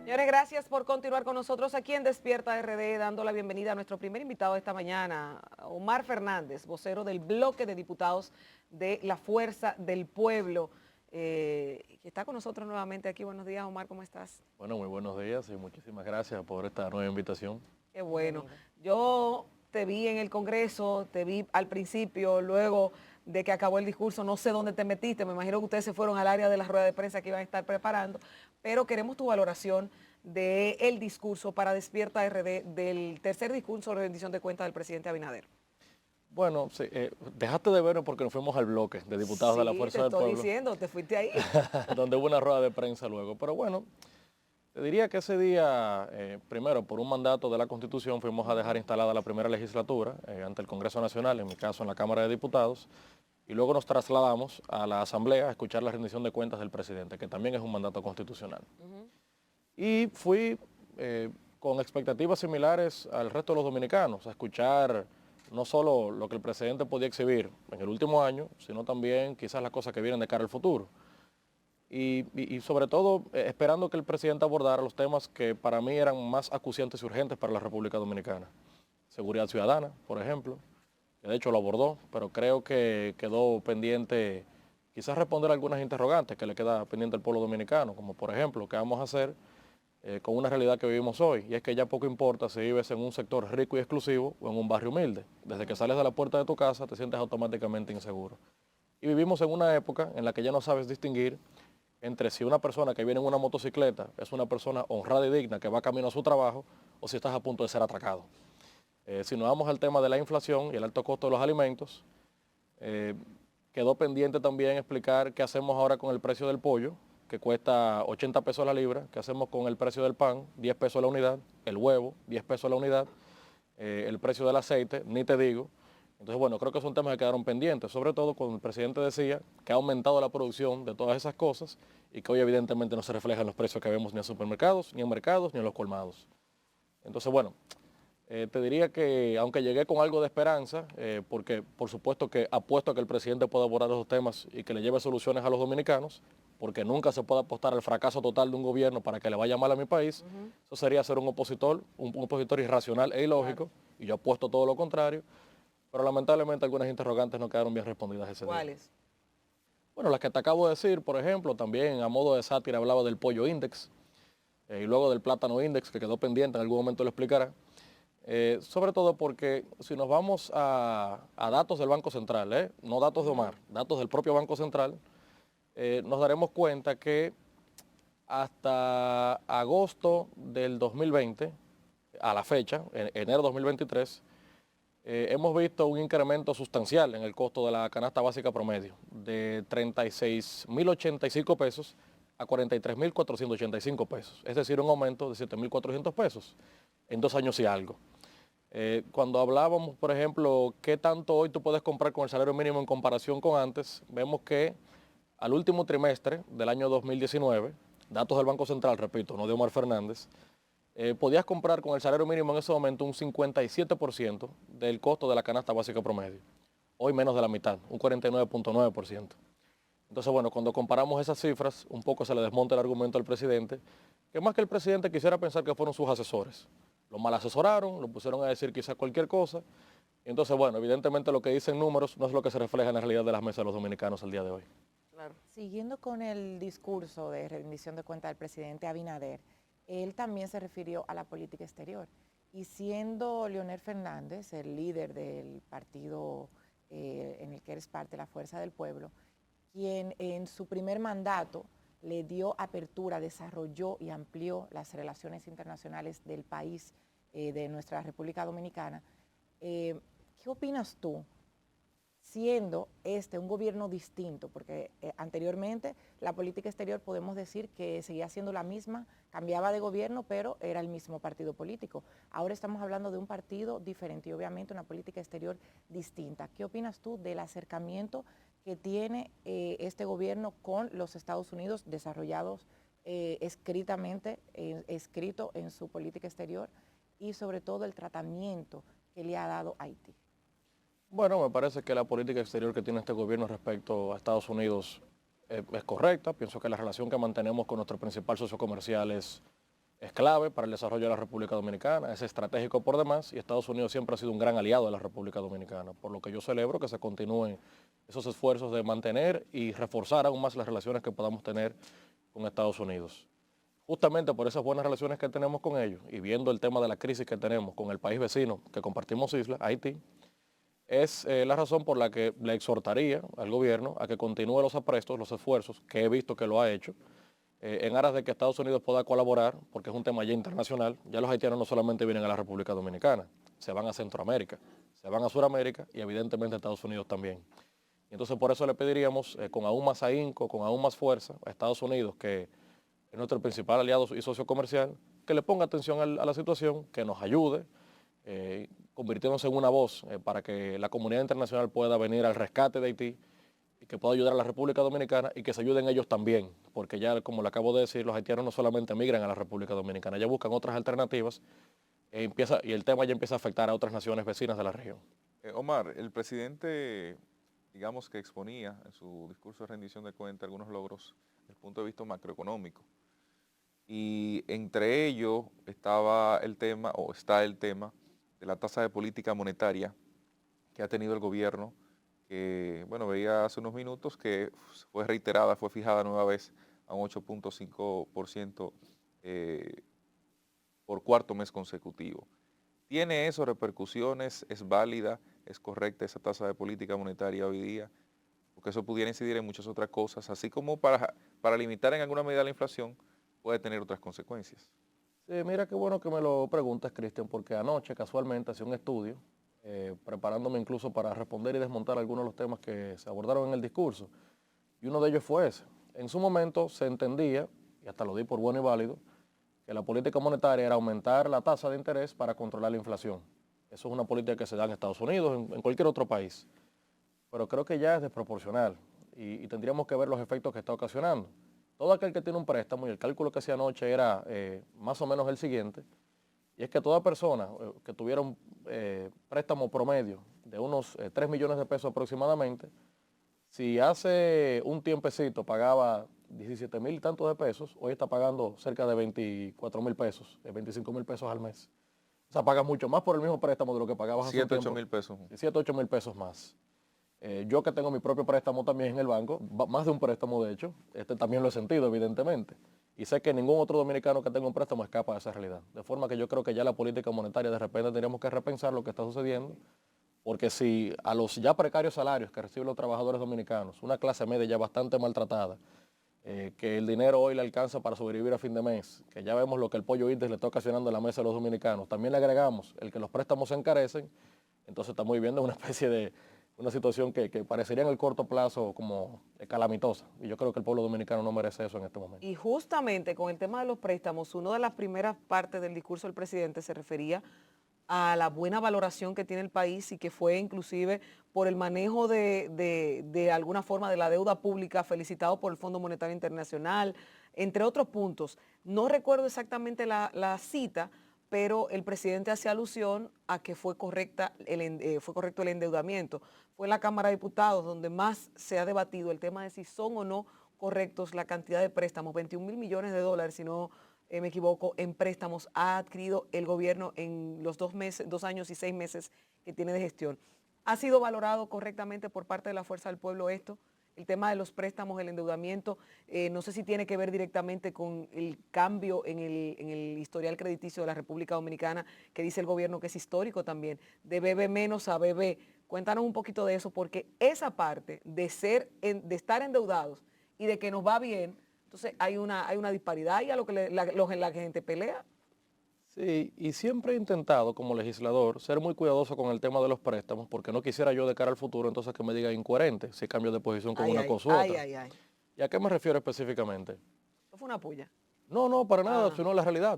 Señores, gracias por continuar con nosotros aquí en Despierta RD, dando la bienvenida a nuestro primer invitado de esta mañana, Omar Fernández, vocero del bloque de diputados de la Fuerza del Pueblo, que está con nosotros nuevamente aquí. Buenos días, Omar, ¿cómo estás? Bueno, muy buenos días y muchísimas gracias por esta nueva invitación. Qué bueno. Yo te vi en el Congreso, te vi al principio, luego de que acabó el discurso, no sé dónde te metiste, me imagino que ustedes se fueron al área de la rueda de prensa que iban a estar preparando, pero queremos tu valoración del discurso para Despierta RD, del tercer discurso de rendición de cuentas del presidente Abinader. Bueno, sí, dejaste de vernos porque nos fuimos al bloque de diputados de la Sí, te Fuerza del estoy Pueblo, diciendo, te fuiste ahí. donde hubo una rueda de prensa luego. Pero bueno, te diría que ese día, primero, por un mandato de la Constitución, fuimos a dejar instalada la primera legislatura ante el Congreso Nacional, en mi caso en la Cámara de Diputados, y luego nos trasladamos a la Asamblea a escuchar la rendición de cuentas del presidente, que también es un mandato constitucional. Y fui con expectativas similares al resto de los dominicanos, a escuchar no solo lo que el presidente podía exhibir en el último año, sino también quizás las cosas que vienen de cara al futuro. Y sobre todo esperando que el presidente abordara los temas que para mí eran más acuciantes y urgentes para la República Dominicana. Seguridad ciudadana, por ejemplo, que de hecho lo abordó, pero creo que quedó pendiente quizás responder algunas interrogantes que le queda pendiente al pueblo dominicano, como por ejemplo, ¿qué vamos a hacer con una realidad que vivimos hoy? Y es que ya poco importa si vives en un sector rico y exclusivo o en un barrio humilde. Desde que sales de la puerta de tu casa te sientes automáticamente inseguro. Y vivimos en una época en la que ya no sabes distinguir entre si una persona que viene en una motocicleta es una persona honrada y digna que va camino a su trabajo o si estás a punto de ser atracado. Si nos vamos al tema de la inflación y el alto costo de los alimentos, eh, quedó pendiente también explicar qué hacemos ahora con el precio del pollo, que cuesta 80 pesos la libra, qué hacemos con el precio del pan, 10 pesos la unidad, el huevo, 10 pesos la unidad, el precio del aceite, ni te digo. Entonces, bueno, creo que son temas que quedaron pendientes, sobre todo cuando el presidente decía que ha aumentado la producción de todas esas cosas y que hoy evidentemente no se reflejan los precios que vemos ni en supermercados, ni en mercados, ni en los colmados. Entonces, bueno, te diría que aunque llegué con algo de esperanza, porque por supuesto que apuesto a que el presidente pueda abordar esos temas y que le lleve soluciones a los dominicanos, porque nunca se puede apostar al fracaso total de un gobierno para que le vaya mal a mi país. Eso sería ser un opositor irracional e ilógico, claro. Y yo apuesto todo lo contrario, pero lamentablemente algunas interrogantes no quedaron bien respondidas ese día. ¿Cuáles? Bueno, las que te acabo de decir, por ejemplo, también a modo de sátira hablaba del pollo index y luego del plátano index, que quedó pendiente, en algún momento lo explicará. Sobre todo porque si nos vamos a datos del Banco Central, no datos de Omar, datos del propio Banco Central, nos daremos cuenta que hasta agosto del 2020, a la fecha, en enero 2023, hemos visto un incremento sustancial en el costo de la canasta básica promedio, de 36.085 pesos a 43.485 pesos, es decir, un aumento de 7.400 pesos en 2 años y algo. Cuando hablábamos, por ejemplo, qué tanto hoy tú puedes comprar con el salario mínimo en comparación con antes, vemos que al último trimestre del año 2019, datos del Banco Central, repito, no de Omar Fernández, podías comprar con el salario mínimo en ese momento un 57% del costo de la canasta básica promedio. Hoy menos de la mitad, un 49.9%. Entonces, bueno, cuando comparamos esas cifras, un poco se le desmonta el argumento al presidente, que más que el presidente quisiera pensar que fueron sus asesores. Lo mal asesoraron, lo pusieron a decir quizás cualquier cosa. Y entonces, bueno, evidentemente lo que dicen números no es lo que se refleja en la realidad de las mesas de los dominicanos el día de hoy. Claro. Siguiendo con el discurso de rendición de cuentas del presidente Abinader, él también se refirió a la política exterior. Y siendo Leonel Fernández el líder del partido en el que eres parte, la Fuerza del Pueblo, quien en su primer mandato le dio apertura, desarrolló y amplió las relaciones internacionales del país, de nuestra República Dominicana, ¿qué opinas tú? Siendo un gobierno distinto, porque anteriormente la política exterior podemos decir que seguía siendo la misma, cambiaba de gobierno, pero era el mismo partido político. Ahora estamos hablando de un partido diferente y obviamente una política exterior distinta. ¿Qué opinas tú del acercamiento que tiene este gobierno con los Estados Unidos, desarrollados escrito en su política exterior, y sobre todo el tratamiento que le ha dado Haití? Bueno, me parece que la política exterior que tiene este gobierno respecto a Estados Unidos es correcta. Pienso que la relación que mantenemos con nuestro principal socio comercial es es clave para el desarrollo de la República Dominicana, es estratégico por demás y Estados Unidos siempre ha sido un gran aliado de la República Dominicana, por lo que yo celebro que se continúen esos esfuerzos de mantener y reforzar aún más las relaciones que podamos tener con Estados Unidos. Justamente por esas buenas relaciones que tenemos con ellos y viendo el tema de la crisis que tenemos con el país vecino que compartimos isla, Haití, es la razón por la que le exhortaría al gobierno a que continúe los aprestos, los esfuerzos, que he visto que lo ha hecho, en aras de que Estados Unidos pueda colaborar, porque es un tema ya internacional. Ya los haitianos no solamente vienen a la República Dominicana, se van a Centroamérica, se van a Sudamérica y evidentemente a Estados Unidos también. Y entonces por eso le pediríamos con aún más ahínco, con aún más fuerza a Estados Unidos, que es nuestro principal aliado y socio comercial, que le ponga atención a la situación, que nos ayude, convirtiéndose en una voz para que la comunidad internacional pueda venir al rescate de Haití y que pueda ayudar a la República Dominicana y que se ayuden ellos también, porque ya, como le acabo de decir, los haitianos no solamente migran a la República Dominicana, ya buscan otras alternativas y el tema ya empieza a afectar a otras naciones vecinas de la región. Omar, el presidente, digamos que exponía en su discurso de rendición de cuentas algunos logros desde el punto de vista macroeconómico. Y entre ellos estaba el tema, o está el tema, de la tasa de política monetaria que ha tenido el gobierno, que, bueno, veía hace unos minutos que fue reiterada, fue fijada nueva vez a un 8.5% por cuarto mes consecutivo. ¿Tiene eso repercusiones? ¿Es válida? ¿Es correcta esa tasa de política monetaria hoy día? Porque eso pudiera incidir en muchas otras cosas, así como para limitar en alguna medida la inflación, puede tener otras consecuencias. Sí, mira qué bueno que me lo preguntas, Cristian, porque anoche casualmente hacía un estudio, preparándome incluso para responder y desmontar algunos de los temas que se abordaron en el discurso, y uno de ellos fue ese. En su momento se entendía, y hasta lo di por bueno y válido, que la política monetaria era aumentar la tasa de interés para controlar la inflación. Eso es una política que se da en Estados Unidos, en cualquier otro país. Pero creo que ya es desproporcional y tendríamos que ver los efectos que está ocasionando. Todo aquel que tiene un préstamo, y el cálculo que hacía anoche era más o menos el siguiente, y es que toda persona que tuviera un préstamo promedio de unos 3 millones de pesos aproximadamente, si hace un tiempecito pagaba 17,000 y tantos de pesos, hoy está pagando cerca de 24,000 pesos, 25,000 pesos al mes. O sea, paga mucho más por el mismo préstamo de lo que pagabas hace un 7, tiempo. 8 mil pesos. 7, 8 mil pesos más. Yo que tengo mi propio préstamo también en el banco, más de un préstamo de hecho, también lo he sentido evidentemente. Y sé que ningún otro dominicano que tenga un préstamo escapa de esa realidad. De forma que yo creo que ya la política monetaria de repente tendríamos que repensar lo que está sucediendo, porque si a los ya precarios salarios que reciben los trabajadores dominicanos, una clase media ya bastante maltratada, que el dinero hoy le alcanza para sobrevivir a fin de mes, que ya vemos lo que el pollo índice le está ocasionando en la mesa de los dominicanos, también le agregamos el que los préstamos se encarecen, entonces estamos viviendo una especie de una situación que parecería en el corto plazo como calamitosa. Y yo creo que el pueblo dominicano no merece eso en este momento. Y justamente con el tema de los préstamos, una de las primeras partes del discurso del presidente se refería a la buena valoración que tiene el país y que fue inclusive por el manejo de alguna forma de la deuda pública, felicitado por el Fondo Monetario Internacional, entre otros puntos. No recuerdo exactamente la cita, pero el presidente hace alusión a que fue correcto el endeudamiento. Fue en la Cámara de Diputados donde más se ha debatido el tema de si son o no correctos la cantidad de préstamos, 21,000 millones de dólares, si no me equivoco, en préstamos ha adquirido el gobierno en los 2 años y 6 meses que tiene de gestión. ¿Ha sido valorado correctamente por parte de la Fuerza del Pueblo esto? El tema de los préstamos, el endeudamiento, no sé si tiene que ver directamente con el cambio en el historial crediticio de la República Dominicana, que dice el gobierno que es histórico también, de BB menos a BB. Cuéntanos un poquito de eso, porque esa parte de estar endeudados y de que nos va bien, entonces hay una disparidad y a lo que la gente pelea. Sí, y siempre he intentado como legislador ser muy cuidadoso con el tema de los préstamos, porque no quisiera yo de cara al futuro entonces que me diga incoherente si cambio de posición con una cosa u otra. ¿Y a qué me refiero específicamente? ¿No fue una puya? No, para nada, sino la realidad.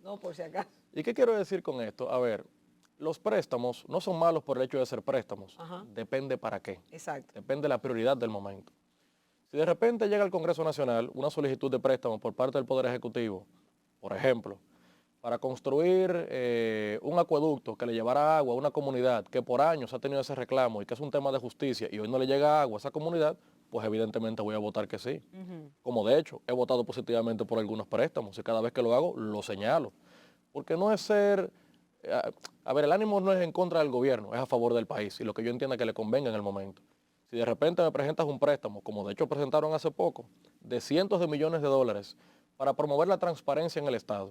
No, por si acaso. ¿Y qué quiero decir con esto? A ver, los préstamos no son malos por el hecho de ser préstamos. Ajá. Depende para qué. Exacto. Depende de la prioridad del momento. Si de repente llega al Congreso Nacional una solicitud de préstamo por parte del Poder Ejecutivo, por ejemplo, para construir un acueducto que le llevará agua a una comunidad que por años ha tenido ese reclamo y que es un tema de justicia y hoy no le llega agua a esa comunidad, pues evidentemente voy a votar que sí. Como de hecho, he votado positivamente por algunos préstamos y cada vez que lo hago, lo señalo. Porque no es ser... A ver, el ánimo no es en contra del gobierno, es a favor del país y lo que yo entienda que le convenga en el momento. Si de repente me presentas un préstamo, como de hecho presentaron hace poco, de cientos de millones de dólares para promover la transparencia en el Estado.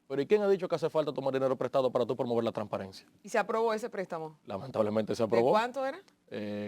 Pero ¿y quién ha dicho que hace falta tomar dinero prestado para tú promover la transparencia? ¿Y se aprobó ese préstamo? Lamentablemente se ¿De aprobó. cuánto era?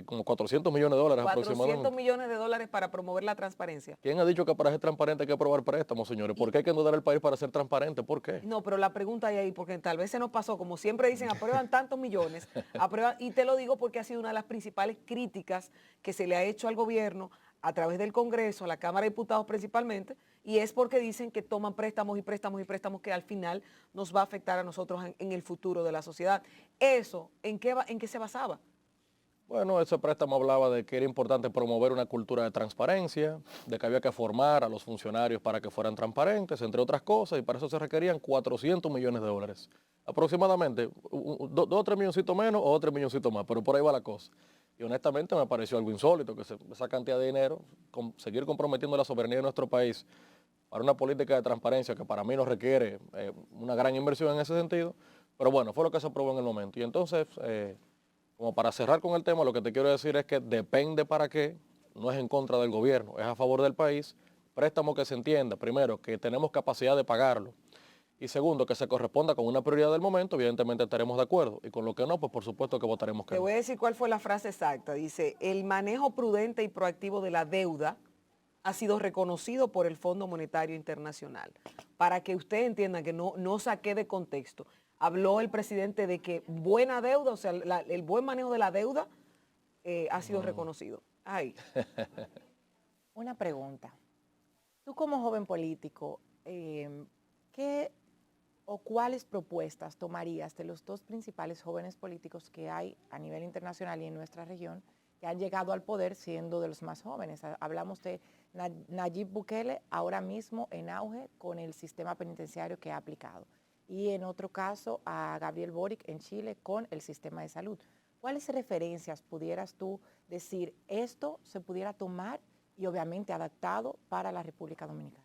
Como 400 millones de dólares 400 aproximadamente. millones de dólares para promover la transparencia. ¿Quién ha dicho que para ser transparente hay que aprobar préstamos, señores? ¿Por qué hay que endeudar el país para ser transparente? ¿Por qué? No, pero la pregunta hay ahí, porque tal vez se nos pasó, como siempre dicen, aprueban tantos millones, aprueban, y te lo digo porque ha sido una de las principales críticas que se le ha hecho al gobierno a través del Congreso, a la Cámara de Diputados principalmente, y es porque dicen que toman préstamos y préstamos y préstamos que al final nos va a afectar a nosotros en el futuro de la sociedad. Eso, ¿en qué se basaba? Bueno, ese préstamo hablaba de que era importante promover una cultura de transparencia, de que había que formar a los funcionarios para que fueran transparentes, entre otras cosas, y para eso se requerían 400 millones de dólares. Aproximadamente, 2 o 3 milloncitos menos o 3 milloncitos más, pero por ahí va la cosa. Y honestamente me pareció algo insólito que esa cantidad de dinero, seguir comprometiendo la soberanía de nuestro país para una política de transparencia que para mí no requiere una gran inversión en ese sentido, pero bueno, fue lo que se aprobó en el momento. Y entonces... como para cerrar con el tema, lo que te quiero decir es que depende para qué, no es en contra del gobierno, es a favor del país. Préstamo que se entienda, primero, que tenemos capacidad de pagarlo. Y segundo, que se corresponda con una prioridad del momento, evidentemente estaremos de acuerdo. Y con lo que no, pues por supuesto que votaremos que Te no. voy a decir cuál fue la frase exacta. Dice, el manejo prudente y proactivo de la deuda ha sido reconocido por el Fondo Monetario Internacional. Para que usted entienda que no saqué de contexto. Habló el presidente de que buena deuda, o sea, el buen manejo de la deuda ha sido reconocido. Ay. Una pregunta. Tú como joven político, ¿qué o cuáles propuestas tomarías de los dos principales jóvenes políticos que hay a nivel internacional y en nuestra región que han llegado al poder siendo de los más jóvenes? Hablamos de Nayib Bukele, ahora mismo en auge con el sistema penitenciario que ha aplicado. Y en otro caso a Gabriel Boric en Chile con el sistema de salud. ¿Cuáles referencias pudieras tú decir esto se pudiera tomar y obviamente adaptado para la República Dominicana?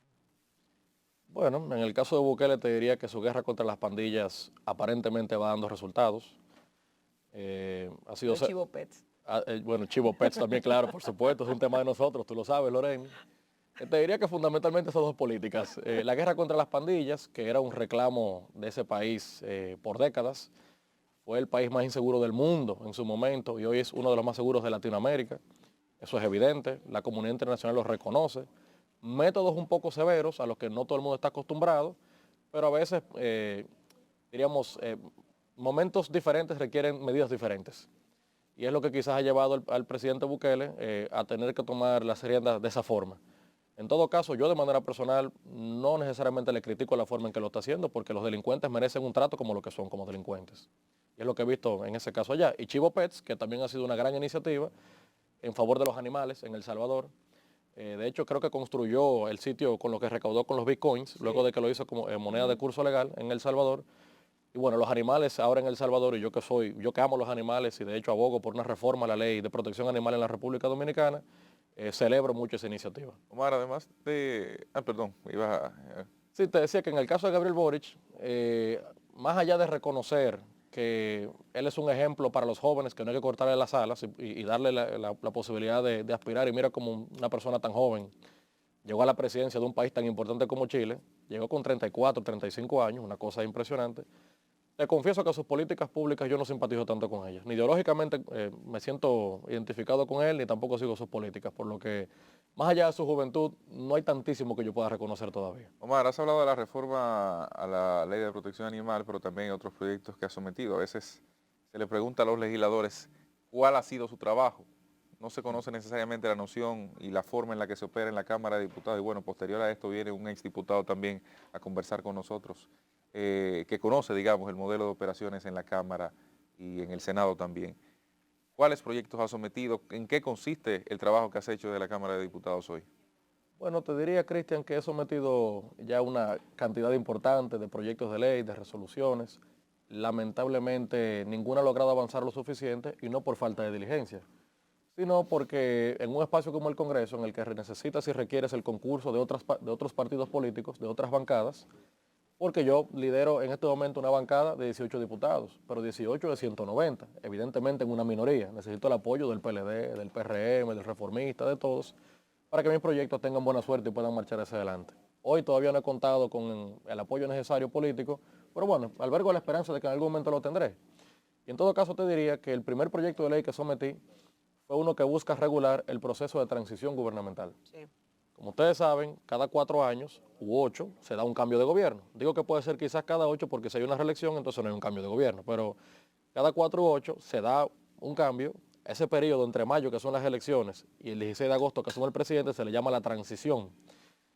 Bueno, en el caso de Bukele te diría que su guerra contra las pandillas aparentemente va dando resultados. Ha sido... El Chivo Pets. Bueno, Chivo Pets también, claro, por supuesto, es un tema de nosotros, tú lo sabes, Lorena. Te diría que fundamentalmente esas dos políticas. La guerra contra las pandillas, que era un reclamo de ese país por décadas, fue el país más inseguro del mundo en su momento y hoy es uno de los más seguros de Latinoamérica. Eso es evidente, la comunidad internacional lo reconoce. Métodos un poco severos a los que no todo el mundo está acostumbrado, pero a veces, diríamos, momentos diferentes requieren medidas diferentes. Y es lo que quizás ha llevado al presidente Bukele a tener que tomar las riendas de esa forma. En todo caso, yo de manera personal no necesariamente le critico la forma en que lo está haciendo porque los delincuentes merecen un trato como lo que son, como delincuentes. Y es lo que he visto en ese caso allá. Y Chivo Pets, que también ha sido una gran iniciativa en favor de los animales en El Salvador. De hecho, creo que construyó el sitio con lo que recaudó con los bitcoins, sí, luego de que lo hizo como moneda de curso legal en El Salvador. Y bueno, los animales ahora en El Salvador, y yo que amo los animales y de hecho abogo por una reforma a la ley de protección animal en la República Dominicana, celebro mucho esa iniciativa. Omar, además de... perdón, iba a... Sí, te decía que en el caso de Gabriel Boric, más allá de reconocer que él es un ejemplo para los jóvenes, que no hay que cortarle las alas y darle la posibilidad de aspirar, y mira como una persona tan joven llegó a la presidencia de un país tan importante como Chile, llegó con 34, 35 años, una cosa impresionante. Te confieso que sus políticas públicas yo no simpatizo tanto con ellas. Ni ideológicamente me siento identificado con él, ni tampoco sigo sus políticas, por lo que más allá de su juventud no hay tantísimo que yo pueda reconocer todavía. Omar, has hablado de la reforma a la ley de protección animal, pero también hay otros proyectos que ha sometido. A veces se le pregunta a los legisladores cuál ha sido su trabajo. No se conoce necesariamente la noción y la forma en la que se opera en la Cámara de Diputados. Y bueno, posterior a esto viene un exdiputado también a conversar con nosotros, que conoce, digamos, el modelo de operaciones en la Cámara y en el Senado también. ¿Cuáles proyectos ha sometido? ¿En qué consiste el trabajo que has hecho de la Cámara de Diputados hoy? Bueno, te diría, Cristian, que he sometido ya una cantidad importante de proyectos de ley, de resoluciones. Lamentablemente, ninguna ha logrado avanzar lo suficiente y no por falta de diligencia, sino porque en un espacio como el Congreso, en el que necesitas y requieres el concurso de otros partidos políticos, de otras bancadas, porque yo lidero en este momento una bancada de 18 diputados, pero 18 de 190, evidentemente en una minoría. Necesito el apoyo del PLD, del PRM, del Reformista, de todos, para que mis proyectos tengan buena suerte y puedan marchar hacia adelante. Hoy todavía no he contado con el apoyo necesario político, pero bueno, albergo la esperanza de que en algún momento lo tendré. Y en todo caso te diría que el primer proyecto de ley que sometí fue uno que busca regular el proceso de transición gubernamental. Sí. Como ustedes saben, cada 4 años u 8 se da un cambio de gobierno. Digo que puede ser quizás cada 8 porque si hay una reelección entonces no hay un cambio de gobierno, pero cada 4 u 8 se da un cambio. Ese periodo entre mayo, que son las elecciones, y el 16 de agosto, que asume el presidente, se le llama la transición.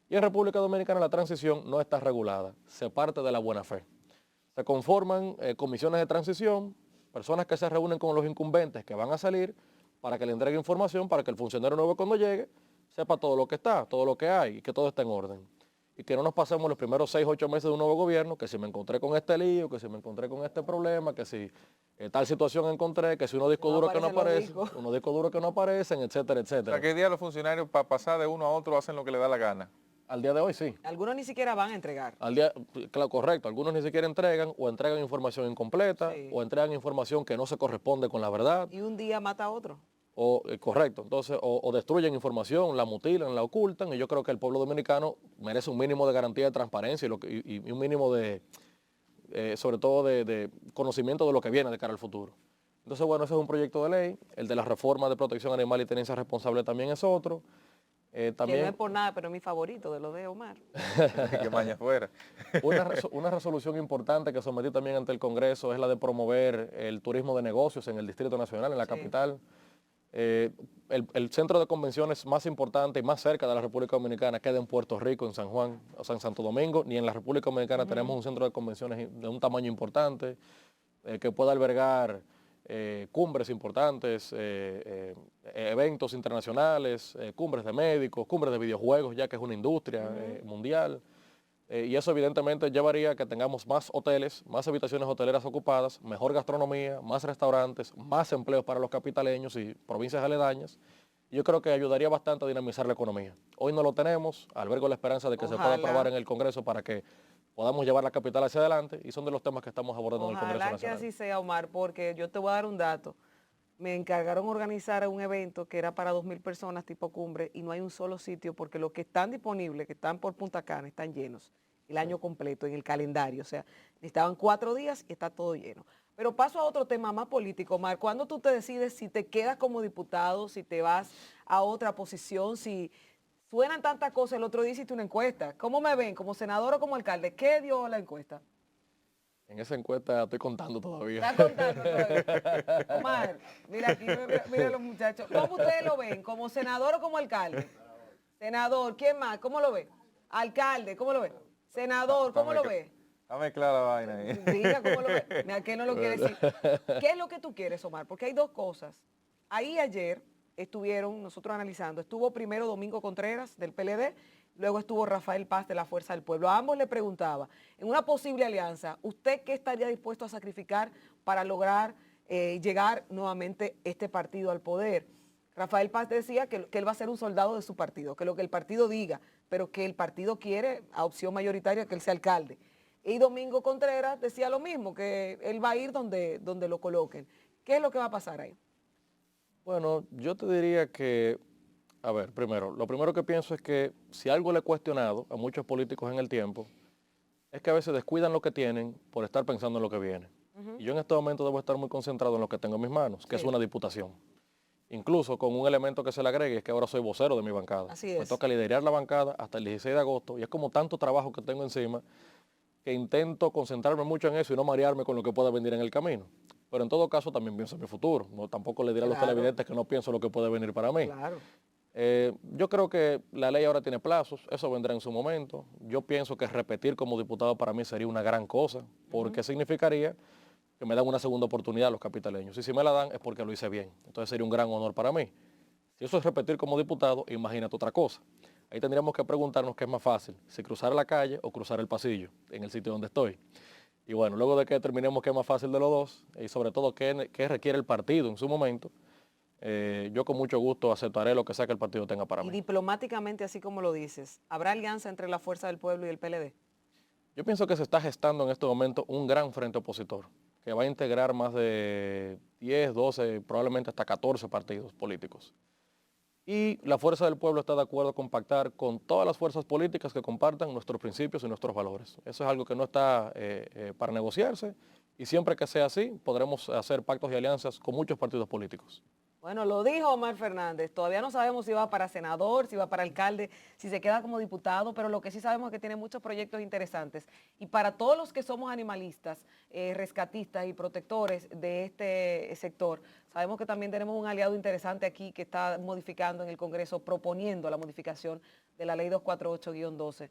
Y en República Dominicana la transición no está regulada, se parte de la buena fe. Se conforman comisiones de transición, personas que se reúnen con los incumbentes que van a salir para que le entreguen información, para que el funcionario nuevo cuando llegue sepa todo lo que está, todo lo que hay y que todo esté en orden. Y que no nos pasemos los primeros 6 o 8 meses de un nuevo gobierno, que si me encontré con este lío, que si me encontré con este problema, que si tal situación encontré, que si unos discos duros que no aparecen, unos discos duros que no aparecen, etcétera, O etcétera. sea, que hoy día los funcionarios para pasar de uno a otro hacen lo que les da la gana. Al día de hoy sí. Algunos ni siquiera van a entregar. Claro, correcto, algunos ni siquiera entregan o entregan información incompleta o entregan información que no se corresponde con la verdad. Y un día mata a otro. Correcto, entonces o destruyen información, la mutilan, la ocultan, y yo creo que el pueblo dominicano merece un mínimo de garantía de transparencia y un mínimo de, sobre todo de conocimiento de lo que viene de cara al futuro. Entonces, bueno, ese es un proyecto de ley. El de la reforma de protección animal y tenencia responsable también es otro. También, que no es por nada, pero es mi favorito de lo de Omar. Que maña fuera. Una resolución importante que sometí también ante el Congreso es la de promover el turismo de negocios en el Distrito Nacional, en la capital. El centro de convenciones más importante y más cerca de la República Dominicana queda en Puerto Rico, en San Juan, o sea, en Santo Domingo. Ni en la República Dominicana tenemos un centro de convenciones de un tamaño importante que pueda albergar cumbres importantes, eventos internacionales, cumbres de médicos, cumbres de videojuegos, ya que es una industria mundial. Y eso evidentemente llevaría a que tengamos más hoteles, más habitaciones hoteleras ocupadas, mejor gastronomía, más restaurantes, más empleos para los capitaleños y provincias aledañas. Y yo creo que ayudaría bastante a dinamizar la economía. Hoy no lo tenemos, albergo la esperanza de que se pueda aprobar en el Congreso para que podamos llevar la capital hacia adelante, y son de los temas que estamos abordando en el Congreso Nacional. Ojalá que así sea, Omar, porque yo te voy a dar un dato. Me encargaron organizar un evento que era para 2.000 personas tipo cumbre y no hay un solo sitio porque los que están disponibles, que están por Punta Cana, están llenos el año completo en el calendario. O sea, necesitaban 4 días y está todo lleno. Pero paso a otro tema más político, Omar. ¿Cuándo tú te decides si te quedas como diputado, si te vas a otra posición, si suenan tantas cosas? El otro día hiciste una encuesta. ¿Cómo me ven? ¿Como senador o como alcalde? ¿Qué dio la encuesta? En esa encuesta estoy contando todavía. ¿Está contando todavía? Omar, mira aquí, mira los muchachos. ¿Cómo ustedes lo ven? ¿Como senador o como alcalde? Senador, ¿quién más? ¿Cómo lo ve? Alcalde, ¿cómo lo ve? Senador, ¿cómo lo ve? Dame clara la vaina ahí. Diga cómo lo ve. Mira, ¿qué no lo quiere decir? ¿Qué es lo que tú quieres, Omar? Porque hay dos cosas. Ahí ayer estuvieron nosotros analizando. Estuvo primero Domingo Contreras del PLD, luego estuvo Rafael Paz de la Fuerza del Pueblo. A ambos le preguntaba, en una posible alianza, ¿usted qué estaría dispuesto a sacrificar para lograr llegar nuevamente este partido al poder? Rafael Paz decía que él va a ser un soldado de su partido, que lo que el partido diga, pero que el partido quiere, a opción mayoritaria, que él sea alcalde. Y Domingo Contreras decía lo mismo, que él va a ir donde lo coloquen. ¿Qué es lo que va a pasar ahí? Bueno, yo te diría que, a ver, primero, lo primero que pienso es que si algo le he cuestionado a muchos políticos en el tiempo, es que a veces descuidan lo que tienen por estar pensando en lo que viene. Y yo en este momento debo estar muy concentrado en lo que tengo en mis manos, que es una diputación. Incluso con un elemento que se le agregue, es que ahora soy vocero de mi bancada. Así es. Me toca liderar la bancada hasta el 16 de agosto y es como tanto trabajo que tengo encima que intento concentrarme mucho en eso y no marearme con lo que pueda venir en el camino. Pero en todo caso también pienso en mi futuro. No, tampoco le diré a los televidentes que no pienso lo que puede venir para mí. Claro. Yo creo que la ley ahora tiene plazos, eso vendrá en su momento. Yo pienso que repetir como diputado para mí sería una gran cosa, porque significaría que me dan una segunda oportunidad a los capitaleños. Y si me la dan es porque lo hice bien. Entonces sería un gran honor para mí. Si eso es repetir como diputado, imagínate otra cosa. Ahí tendríamos que preguntarnos qué es más fácil, si cruzar la calle o cruzar el pasillo en el sitio donde estoy. Y bueno, luego de que determinemos qué es más fácil de los dos y sobre todo qué requiere el partido en su momento, yo con mucho gusto aceptaré lo que sea que el partido tenga para Y mí. diplomáticamente, así como lo dices, ¿habrá alianza entre la Fuerza del Pueblo y el PLD? Yo pienso que se está gestando en este momento un gran frente opositor, que va a integrar más de 10, 12, probablemente hasta 14 partidos políticos. Y la Fuerza del Pueblo está de acuerdo con pactar con todas las fuerzas políticas que compartan nuestros principios y nuestros valores. Eso es algo que no está para negociarse, y siempre que sea así, podremos hacer pactos y alianzas con muchos partidos políticos. Bueno, lo dijo Omar Fernández. Todavía no sabemos si va para senador, si va para alcalde, si se queda como diputado, pero lo que sí sabemos es que tiene muchos proyectos interesantes. Y para todos los que somos animalistas, rescatistas y protectores de este sector, sabemos que también tenemos un aliado interesante aquí que está modificando en el Congreso, proponiendo la modificación de la ley 248-12.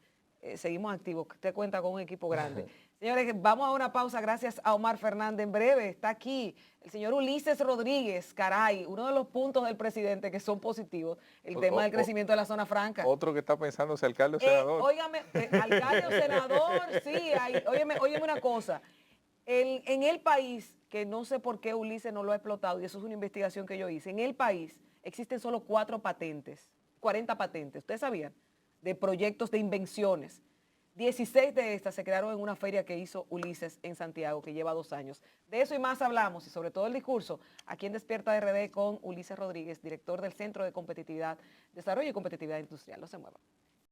Seguimos activos, usted cuenta con un equipo grande. Señores, vamos a una pausa gracias a Omar Fernández. En breve está aquí el señor Ulises Rodríguez, caray, uno de los puntos del presidente que son positivos, el tema del crecimiento de la zona franca. Otro que está pensando si alcalde o senador. Óigame, alcalde o senador, sí, óyeme una cosa. En el país, que no sé por qué Ulises no lo ha explotado, y eso es una investigación que yo hice, en el país existen solo 4 patentes, 40 patentes, ¿ustedes sabían? De proyectos de invenciones. 16 de estas se crearon en una feria que hizo Ulises en Santiago, que lleva 2 años. De eso y más hablamos, y sobre todo el discurso, aquí en Despierta RD con Ulises Rodríguez, director del Centro de Competitividad, Desarrollo y Competitividad Industrial. No se muevan.